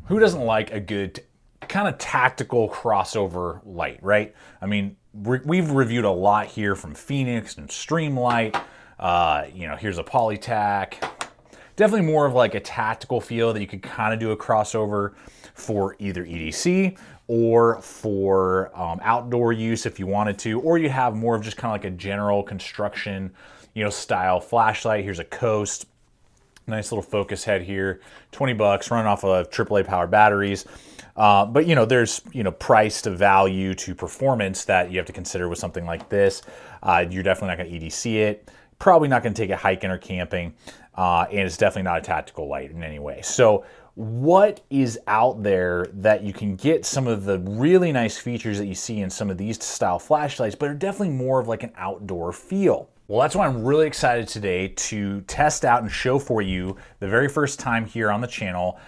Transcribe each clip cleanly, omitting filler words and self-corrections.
Who doesn't like a good kind of tactical crossover light, right? I mean, we've reviewed a lot here from Phoenix and Streamlight. Here's a Polytac. Definitely more of like a tactical feel that you could kind of do a crossover for either EDC or for outdoor use if you wanted to, or you have more of just kind of like a general construction, style flashlight. Here's a Coast. Nice little focus head here, 20 bucks, running off of AAA powered batteries. But there's price to value to performance that you have to consider with something like this. You're definitely not going to EDC it. Probably not going to take it hiking or camping, and it's definitely not a tactical light in any way. So what is out there that you can get some of the really nice features that you see in some of these style flashlights, but are definitely more of like an outdoor feel? Well, that's why I'm really excited today to test out and show for you the very first time here on the channel,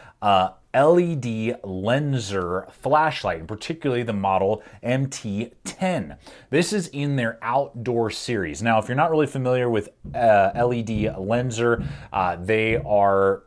LEDLenser flashlight, and particularly the model MT10. This is in their outdoor series. Now, if you're not really familiar with LEDLenser, they are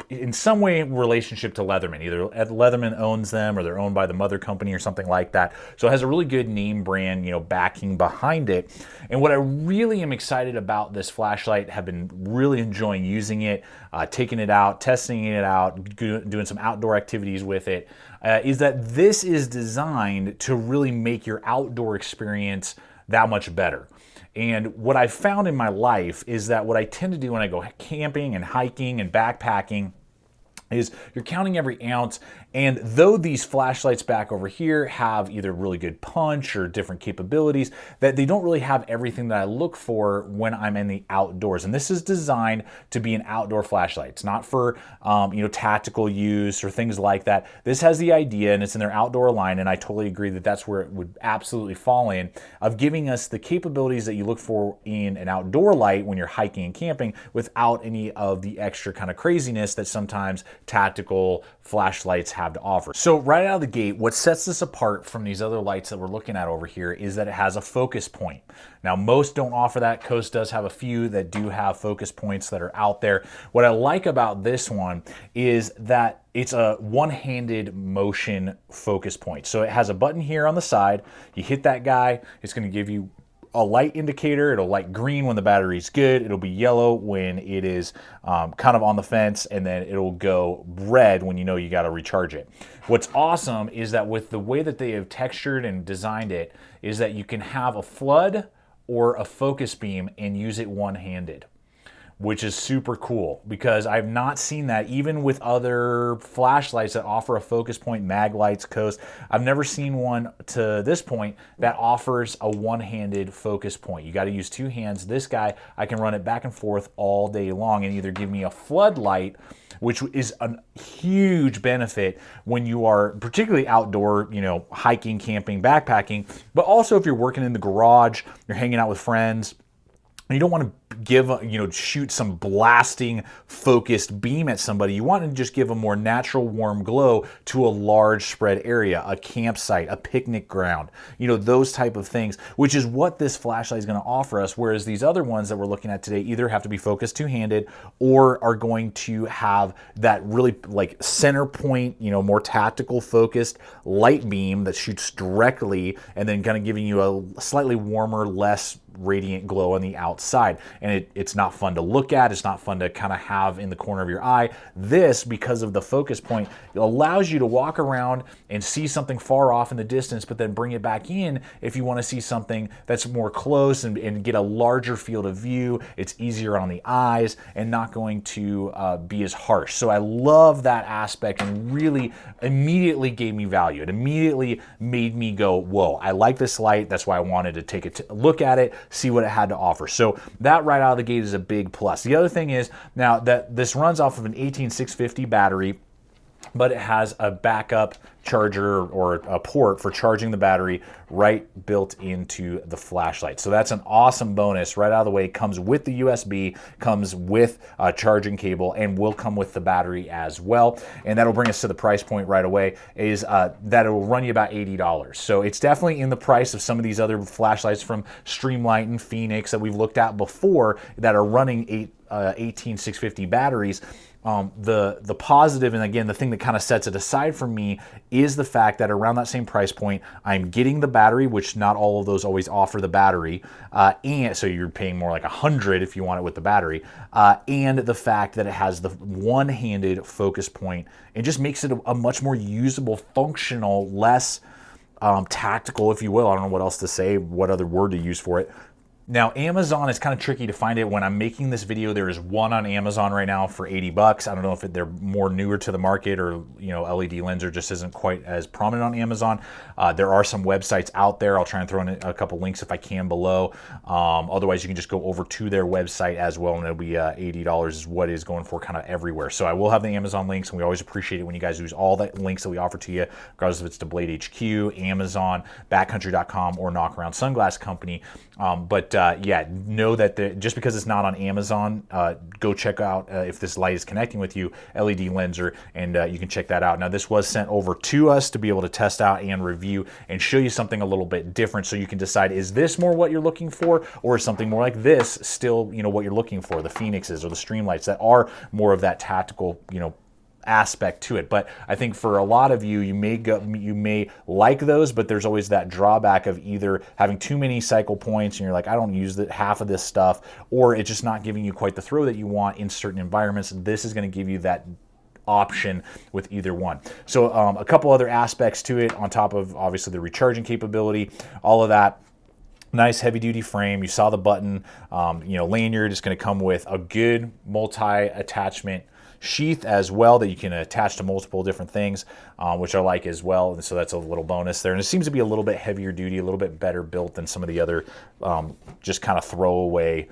in some way relationship to Leatherman. Either Leatherman owns them or they're owned by the mother company or something like that. So it has a really good name brand, backing behind it. And what I really am excited about this flashlight, have been really enjoying using it, taking it out, testing it out, doing some outdoor activities with it, is that this is designed to really make your outdoor experience that much better. And what I've found in my life is that what I tend to do when I go camping and hiking and backpacking is you're counting every ounce. And though these flashlights back over here have either really good punch or different capabilities, that they don't really have everything that I look for when I'm in the outdoors. And this is designed to be an outdoor flashlight. It's not for tactical use or things like that. This has the idea, and it's in their outdoor line, and I totally agree that that's where it would absolutely fall in, of giving us the capabilities that you look for in an outdoor light when you're hiking and camping without any of the extra kind of craziness that sometimes tactical flashlights have to offer. So right out of the gate, what sets this apart from these other lights that we're looking at over here is that it has a focus point. Now, most don't offer that. Coast does have a few that do have focus points that are out there. What I like about this one is that it's a one-handed motion focus point. So it has a button here on the side. You hit that guy, it's going to give you a light indicator. It'll light green when the battery's good. It'll be yellow when it is kind of on the fence, and then it'll go red when you got to recharge it. What's awesome is that with the way that they have textured and designed it, is that you can have a flood or a focus beam and use it one-handed, which is super cool because I've not seen that even with other flashlights that offer a focus point, mag lights, Coast. I've never seen one to this point that offers a one-handed focus point. You got to use two hands. This guy, I can run it back and forth all day long and either give me a floodlight, which is a huge benefit when you are particularly outdoor, hiking, camping, backpacking, but also if you're working in the garage, you're hanging out with friends, you don't want to shoot some blasting focused beam at somebody. You want to just give a more natural warm glow to a large spread area, a campsite, a picnic ground, those type of things, which is what this flashlight is going to offer us. Whereas these other ones that we're looking at today either have to be focused two-handed or are going to have that really like center point, more tactical focused light beam that shoots directly and then kind of giving you a slightly warmer, less radiant glow on the outside. And it's not fun to look at. It's not fun to kind of have in the corner of your eye. This, because of the focus point, allows you to walk around and see something far off in the distance, but then bring it back in if you want to see something that's more close and get a larger field of view. It's easier on the eyes and not going to be as harsh. So I love that aspect and really immediately gave me value. It immediately made me go, whoa, I like this light. That's why I wanted to take a look at it, see what it had to offer. So that right out of the gate is a big plus. The other thing is now that this runs off of an 18650 battery, but it has a backup charger or a port for charging the battery right built into the flashlight. So that's an awesome bonus right out of the way. It comes with the USB, comes with a charging cable, and will come with the battery as well. And that'll bring us to the price point right away, is that it will run you about $80. So it's definitely in the price of some of these other flashlights from Streamlight and Phoenix that we've looked at before that are running 18650 batteries. The positive, and again, the thing that kind of sets it aside for me is the fact that around that same price point, I'm getting the battery, which not all of those always offer the battery, and so you're paying more like $100 if you want it with the battery, and the fact that it has the one-handed focus point. It just makes it a much more usable, functional, less tactical, if you will. I don't know what else to say, what other word to use for it. Now, Amazon is kind of tricky to find it. When I'm making this video, there is one on Amazon right now for 80 bucks. I don't know if they're more newer to the market, or LEDlenser just isn't quite as prominent on Amazon. There are some websites out there. I'll try and throw in a couple links if I can below. Otherwise, you can just go over to their website as well, and it'll be $80 is what it is going for kind of everywhere. So I will have the Amazon links, and we always appreciate it when you guys use all the links that we offer to you, regardless if it's to Blade HQ, Amazon, backcountry.com, or Knockaround Sunglass Company. Yeah, know that just because it's not on Amazon, go check out if this light is connecting with you, LEDlenser, and you can check that out. Now, this was sent over to us to be able to test out and review and show you something a little bit different, so you can decide, is this more what you're looking for, or is something more like this still what you're looking for, the Phoenixes or the Streamlights that are more of that tactical aspect to it. But I think for a lot of you, you may like those, but there's always that drawback of either having too many cycle points and you're like, I don't use half of this stuff, or it's just not giving you quite the throw that you want in certain environments. This is going to give you that option with either one. So a couple other aspects to it on top of obviously the recharging capability, all of that. Nice heavy duty frame. You saw the button, lanyard is going to come with a good multi-attachment sheath as well that you can attach to multiple different things, which I like as well. And so that's a little bonus there. And it seems to be a little bit heavier duty, a little bit better built than some of the other just kind of throwaway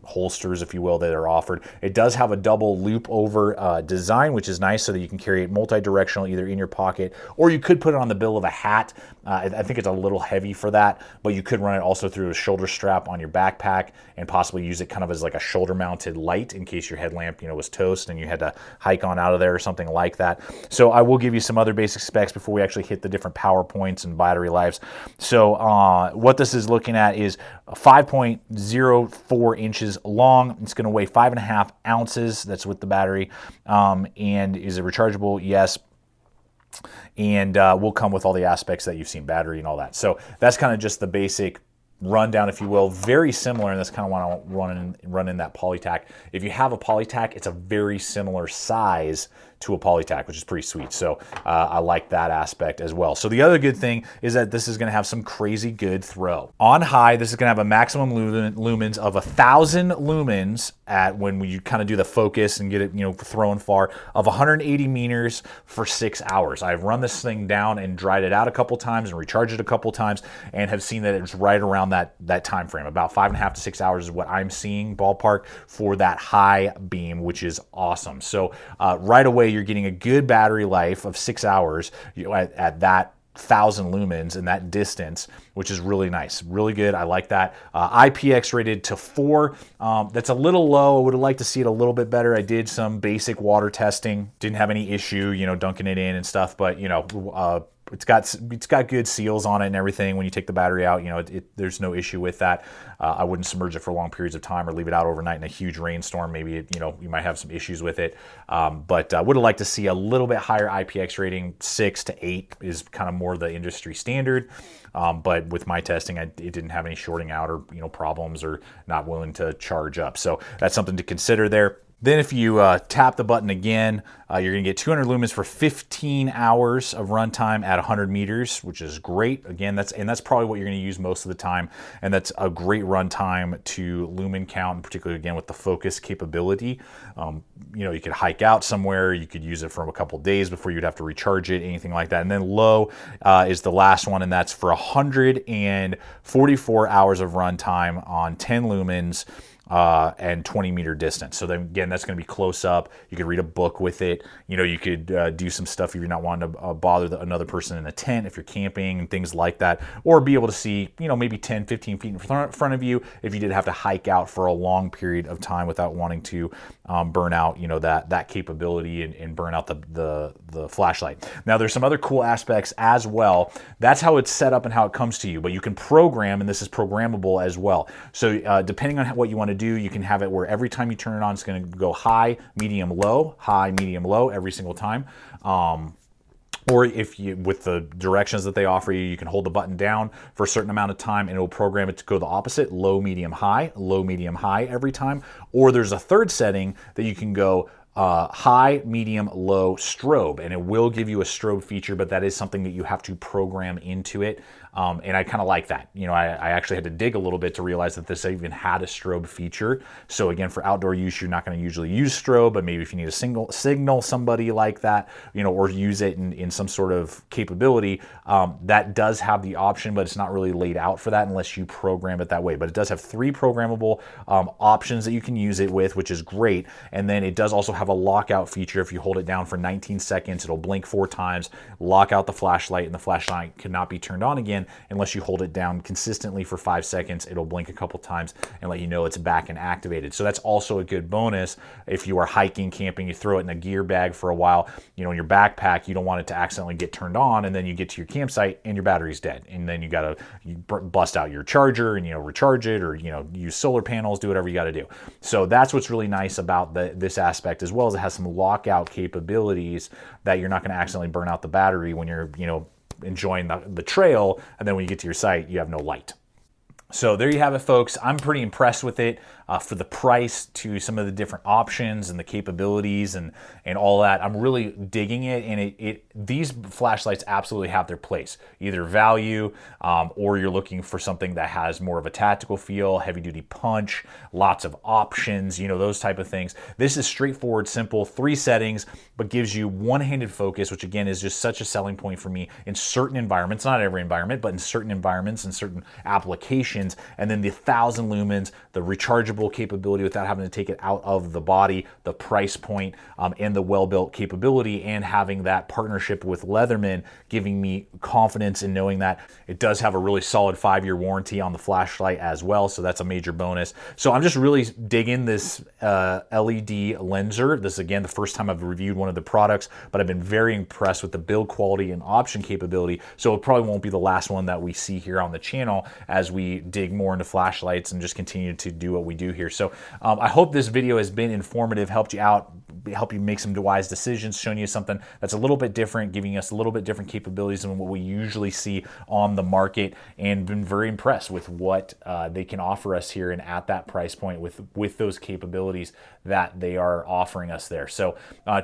holsters, if you will, that are offered. It does have a double loop over design, which is nice, so that you can carry it multi-directional, either in your pocket, or you could put it on the bill of a hat. I think it's a little heavy for that, but you could run it also through a shoulder strap on your backpack and possibly use it kind of as like a shoulder-mounted light in case your headlamp, was toast and you had to hike on out of there or something like that. So I will give you some other basic specs before we actually hit the different power points and battery lives. So what this is looking at is 5.04 inches long. It's going to weigh 5.5 ounces. That's with the battery. And is it rechargeable? Yes. And will come with all the aspects that you've seen, battery and all that. So that's kind of just the basic rundown, if you will. Very similar, and that's kind of why I run in that Polytac. If you have a Polytac, it's a very similar size to a Polytac, which is pretty sweet. So I like that aspect as well. So the other good thing is that this is going to have some crazy good throw. On high, this is going to have a maximum lumens of 1,000 lumens at when you kind of do the focus and get it, throwing far, of 180 meters for 6 hours. I've run this thing down and dried it out a couple times and recharged it a couple times, and have seen that it's right around that time frame. About 5.5 to 6 hours is what I'm seeing ballpark for that high beam, which is awesome. So right away, you're getting a good battery life of 6 hours at that 1,000 lumens and that distance, which is really nice, really good. I like that. IPX rated to 4. That's a little low. I would have liked to see it a little bit better. I did some basic water testing, didn't have any issue, dunking it in and stuff, but it's got good seals on it and everything. When you take the battery out, there's no issue with that. I wouldn't submerge it for long periods of time or leave it out overnight in a huge rainstorm. Maybe you might have some issues with it. But I would have liked to see a little bit higher IPX rating. 6 to 8 is kind of more the industry standard. But with my testing, it didn't have any shorting out or problems or not willing to charge up. So that's something to consider there. Then if you tap the button again, you're going to get 200 lumens for 15 hours of runtime at 100 meters, which is great. Again, that's probably what you're going to use most of the time, and that's a great runtime to lumen count, particularly again with the focus capability. You could hike out somewhere, you could use it for a couple days before you'd have to recharge it, anything like that. And then low is the last one, and that's for 144 hours of runtime on 10 lumens. And 20 meter distance. So then again, that's going to be close up. You could read a book with it. You could do some stuff if you're not wanting to bother another person in a tent, if you're camping and things like that, or be able to see, maybe 10, 15 feet in front of you if you did have to hike out for a long period of time without wanting to burn out, that capability and burn out the flashlight. Now, there's some other cool aspects as well. That's how it's set up and how it comes to you, but you can program, and this is programmable as well. So depending on what you want to to do, you can have it where every time you turn it on, it's going to go high, medium, low every single time. Or if you, with the directions that they offer you, you can hold the button down for a certain amount of time and it will program it to go the opposite, low, medium, high every time. Or there's a third setting that you can go high, medium, low, strobe, and it will give you a strobe feature, but that is something that you have to program into it. And I kind of like that. You know, I actually had to dig a little bit to realize that this even had a strobe feature. So again, for outdoor use, you're not going to usually use strobe, but maybe if you need a signal somebody like that, you know, or use it in some sort of capability, that does have the option, but it's not really laid out for that unless you program it that way. But it does have 3 programmable options that you can use it with, which is great. And then it does also have a lockout feature. If you hold it down for 19 seconds, it'll blink 4 times, lock out the flashlight, and the flashlight cannot be turned on again unless you hold it down consistently for 5 seconds. It'll blink a couple times and let you know it's back and activated. So that's also a good bonus if you are hiking, camping, you throw it in a gear bag for a while, you know, in your backpack, you don't want it to accidentally get turned on and then you get to your campsite and your battery's dead. And then you got to bust out your charger and, you know, recharge it, or, you know, use solar panels, do whatever you got to do. So that's what's really nice about this aspect, as well as it has some lockout capabilities that you're not going to accidentally burn out the battery when you're, you know, enjoying the trail, and then when you get to your site, you have no light. So there you have it, folks. I'm pretty impressed with it. For the price, to some of the different options and the capabilities and all that, I'm really digging it. And these flashlights absolutely have their place, either value or you're looking for something that has more of a tactical feel, heavy duty punch, lots of options, you know, those type of things. This is straightforward, simple, 3 settings, but gives you one-handed focus, which again is just such a selling point for me in certain environments, not every environment, but in certain environments and certain applications. And then the 1,000 lumens, the rechargeable capability without having to take it out of the body, the price point, and the well-built capability, and having that partnership with Leatherman giving me confidence in knowing that it does have a really solid 5-year warranty on the flashlight as well. So that's a major bonus. So I'm just really digging this LEDLenser. This is, again, the first time I've reviewed one of the products, but I've been very impressed with the build quality and option capability. So it probably won't be the last one that we see here on the channel as we dig more into flashlights and just continue to do what we do here. So I hope this video has been informative, helped you out, help you make some wise decisions, showing you something that's a little bit different, giving us a little bit different capabilities than what we usually see on the market, and been very impressed with what they can offer us here and at that price point with those capabilities that they are offering us there. So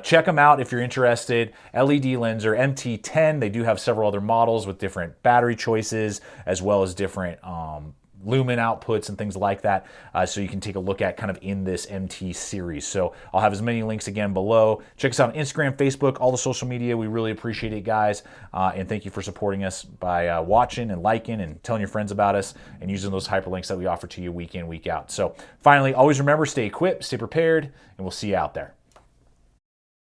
check them out if you're interested. LEDLenser MT10. They do have several other models with different battery choices as well as different lumen outputs and things like that, so you can take a look at kind of in this MT series. So I'll have as many links again below. Check us out on Instagram, Facebook, all the social media. We really appreciate it, guys, and thank you for supporting us by watching and liking and telling your friends about us and using those hyperlinks that we offer to you week in, week out. So finally, always remember, stay equipped, stay prepared, and we'll see you out there.